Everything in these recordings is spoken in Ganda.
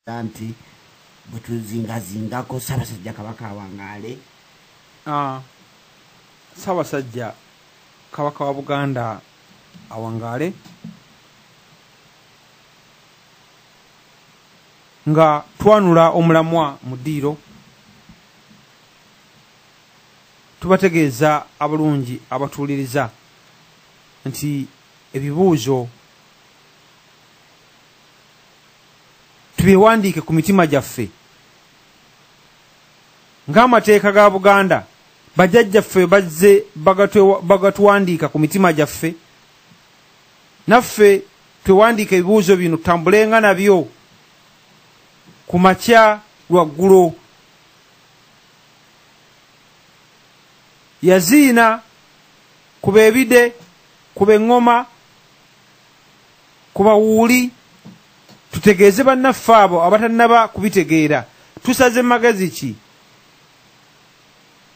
Anti butuzingazingako Ssaabasajja Kabaka Awangaale. Ssaabasajja Kabaka wa Buganda Awangaale nga twanula omulamwa mu ddiiro tubategeeza abalungi abatuuliriza nti ebibuuzo tubyewandiike ku mitima gyaffe ng'amateeka ga Buganda bajjajjaffe bazze bagatuwandiika ku mitima gyaffe, naffe twewandiika ebibuuzo bino tutambulenga nabyo ku makya lwaggulo. Yaziina kuba ebide kuba eŋŋoma kuba wuuli tutegeeze bannaffe abo abatannaba kubitegeera tusaze magezi ki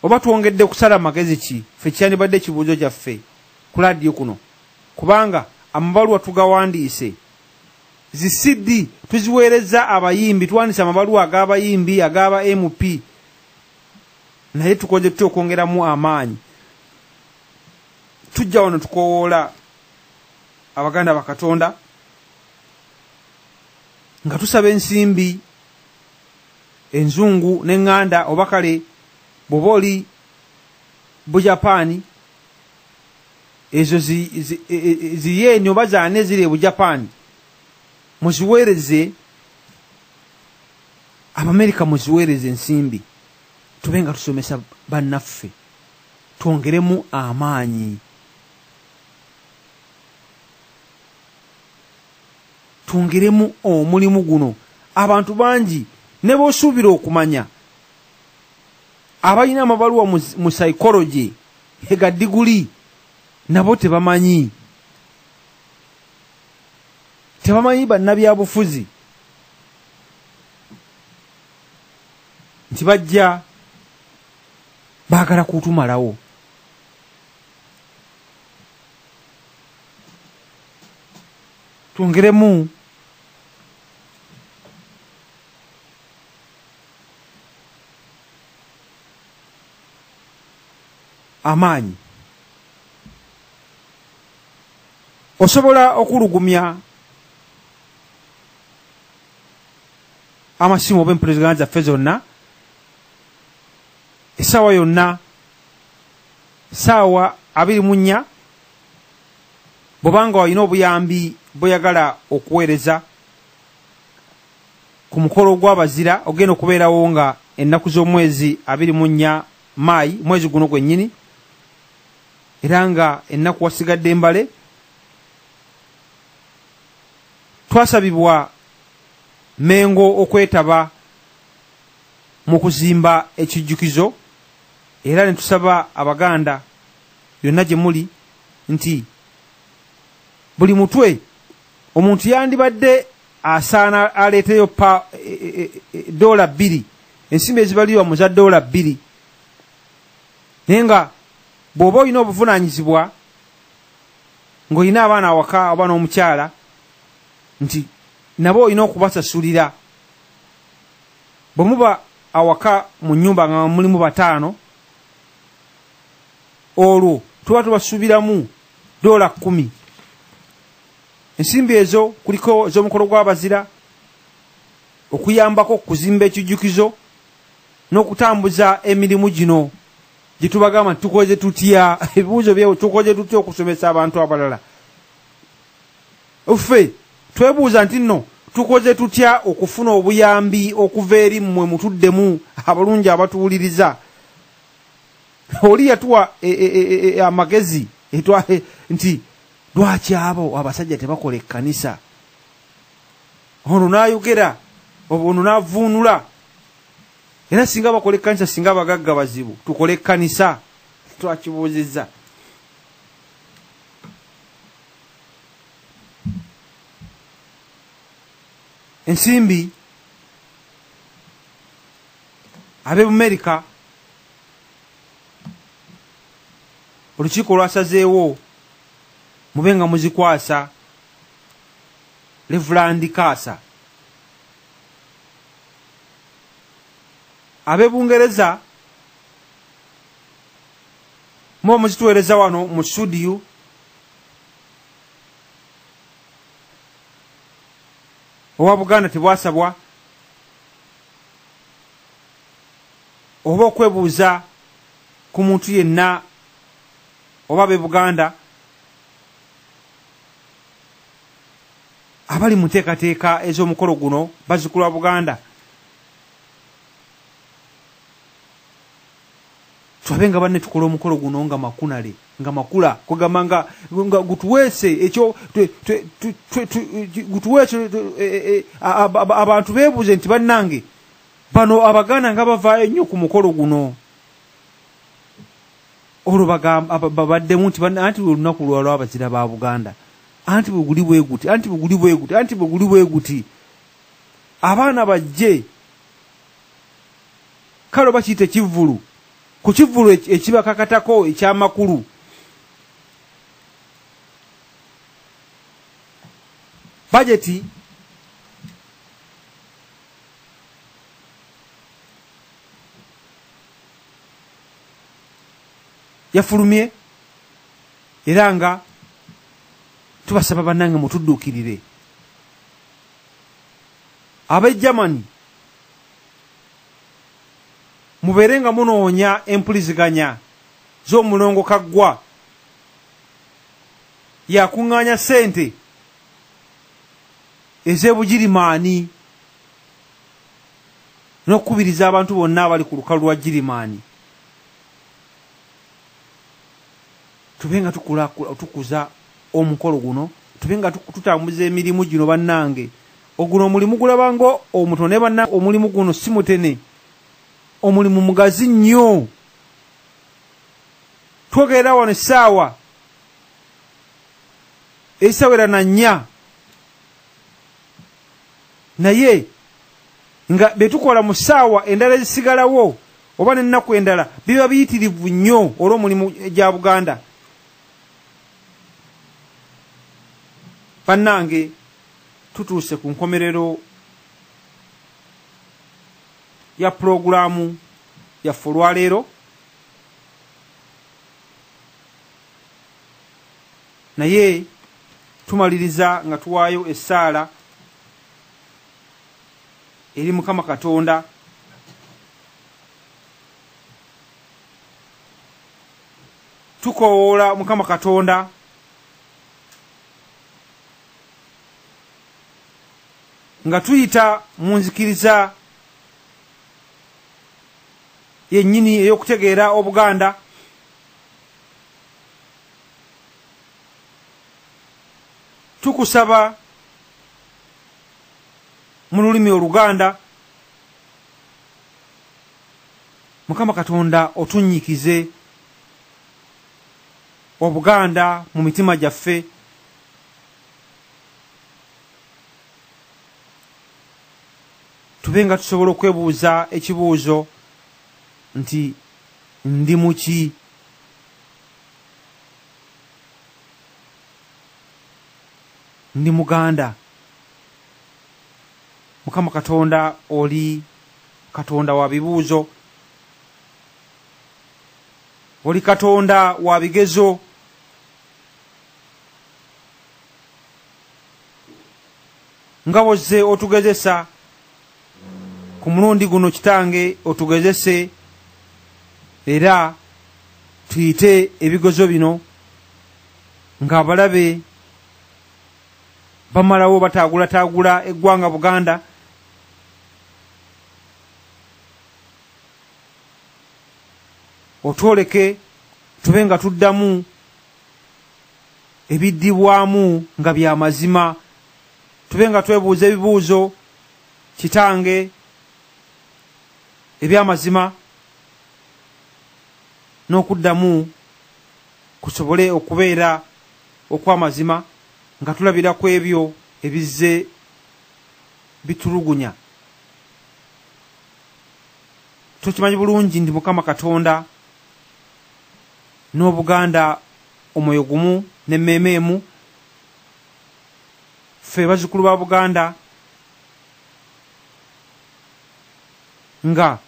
oba twongedde kusala magezi ki ffe kyandibadde ekibuuzo kyaffe ku laadiyo kuno, kubanga amabaluwa tugawandiise zisiddi tuziweereza abayimbi, tuwandiise amabaluwa ag'abayimbi ag'aba MP, naye tukoze tutya okwongeramu amaanyi. Tujja wano tukoowoola Abaganda bakatonda nga tusaba ensimbi enzungu n'eŋŋanda oba kale bw'oba oli Bujapaani ezo ziyeeni oba zaane ziri e Bujapaani muziweereze, Abamerika muziweereze ensimbi tube nga tusomesa bannaffe twongeremu amaanyi, twongeremu omulimu guno. Abantu bangi ne b'osuubira okumanya abalina amabaluwa mu psychology ega diguli nabo tebamanyi bannabyabufuzi nti bajja baagala kutumalawo. Twongeremu amaanyi. Osobola okulugumya amasimu oba empuliziganya zaffe zonna essaawa yonna, ssaawa 24 bw'obanga walina obuyambi bw'oyagala okuweereza ku mukolo gw'abazira ogenda okubeerawo nga ennaku z'omwezi 24 Maayi, mwezi guno gwennyini, era nga ennaku wasigadde embale. Twasabibwa Mengo okwetaba mu kuzimba ekijjukizo, era ne tusaba Abaganda yonna gye muli nti buli mutwe omuntu yandibadde asaana aleeteyo $2, ensimbi ezibalirwa mu za $2, naye nga bw'oba olina obuvunaanyizibwa ng'olina abaana awaka oba n'omukyala nti nabo olina okubasasulira. Bwe muba awaka mu nnyumba nga mulimu 5, olwo tuba tubasuubiramu $10. Ensimbi ezo kuliko ez'omukolo gw'abazira, okuyambako okuzimba ekijjukizo n'okutambuza emirimu gino gye tubagamba tukoze tutya, ebibuuzo byewo tukoze tutya okusomesa abantu abalala. Ffe twebuuza nti nno tukoze tutya okufuna obuyambi okuva eri mmwe mutuddemu abalungi abatuwuliriza. Oli yatuwa amagezi nti lwaki abo abasajja tebakola ekkanisa, ono n'ayogera ono n'avuunula. Era singa bakola ekkanisa, singa abagagga bazibu, tukole ekkanisa. Twakibuuzizza. Ensimbi ab'Amerika olukiiko lwasazeewo mube nga muzikwasa Reverend Kaasa ab'Ebungereza muba muzituweereza wano mu studio owa Buganda Tebwasabwa oba okwebuuza ku muntu yenna oba ab'Ebuganda abali mu nteekateeka ez'omukolo guno bazzukulu ba Buganda tulabe nga banne tukola omukolo guno nga makunale nga makula kugamba nga gutuweese ekyo gutuweese abantu beebuuze nti bannange bano Abaganda nga bavaayo ennyo ku mukolo guno olwo babaddemu nti anti olunaku lw'abazira ba Buganda anti bwe guli bwe guti anti bwe guli bwe guti anti bwe guli bwe guti abaana bajje kale bakiyita ekivvulu ku kivvulu ekibakakatako ekyamakulu bajeti yafulumye era nga tubasaba bannange mutudduukirire ab'e Germany mubeere nga munoonya empuliziganya z'omulongo Kaggwa yakuŋŋaanya ssente ez'Ebugirimaani n'okukubiriza abantu bonna abali ku lukalu lwa Girimaani tube nga tukuza omukolo guno tube nga tutambuza emirimu gino bannange oguno omulimu gulabanga omutone bannange omulimu guno si mutene omulimu mugazi nnyo twogerera wano essaawa esawera na 4 naye nga betukola mu ssaawa endala ezisigalawo oba n'ennaku endala biba biyitirivu nnyo olw'omulimu gya Buganda bannange tutuuse ku nkomerero ya pulogulaamu yaffe olwaleero naye tumaliriza nga tuwaayo essaala eri Mukama Katonda tukoowoola Mukama Katonda nga tuyita mu nzikiriza yennyini ey'okutegeera Obuganda tukusaba mu lulimi Oluganda Mukama Katonda otunnyikize Obuganda mu mitima gyaffe tube nga tusobola okwebuuza ekibuuzo nti ndi muki ndi Muganda Mukama Katonda oli Katonda wa bibuuzo oli Katonda wa bigezo nga bw'ozze otugezesa ku mulundi guno Kitange otugezese era tuyite ebigezo bino ng'abalabe bamalawo bataagulataagula eggwanga Buganda otwoleke tube nga tuddamu ebiddibwamu nga bya mazima tube nga twebuuza ebibuuzo Kitange ebyamazima n'okuddamu kusobole okubeera okw'amazima nga tulabira ku ebyo ebizze bitulugunya tukimanyi bulungi ndi Mukama Katonda n'Obuganda omwoyo gumu n'emmeeme emu ffe bazzukulu ba Buganda nga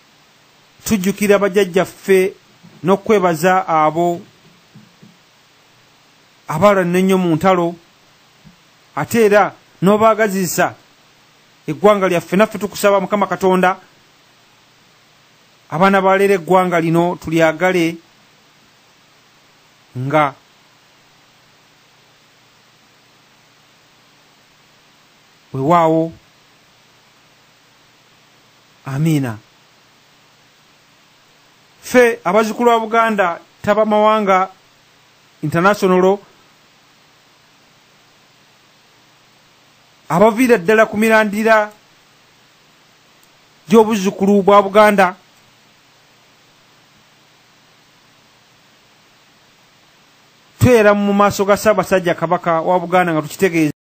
tujjukira bajjajjaffe n'okwebaza abo abalwanira ennyo mu ntalo, ate era n'obaagazisa eggwanga lyaffe. Naffe tukusaba Mukama Katonda abaana baleera eggwanga lino tulyagale nga weewaawo. Amiina. Ffe abazzukulu ba Buganda taba mawanga international abaviira ddala ku mirandira gy'obuzzukulu bwa Buganda, twera mu maaso ga Ssaabasajja Kabaka wa Buganda nga tukitegeeza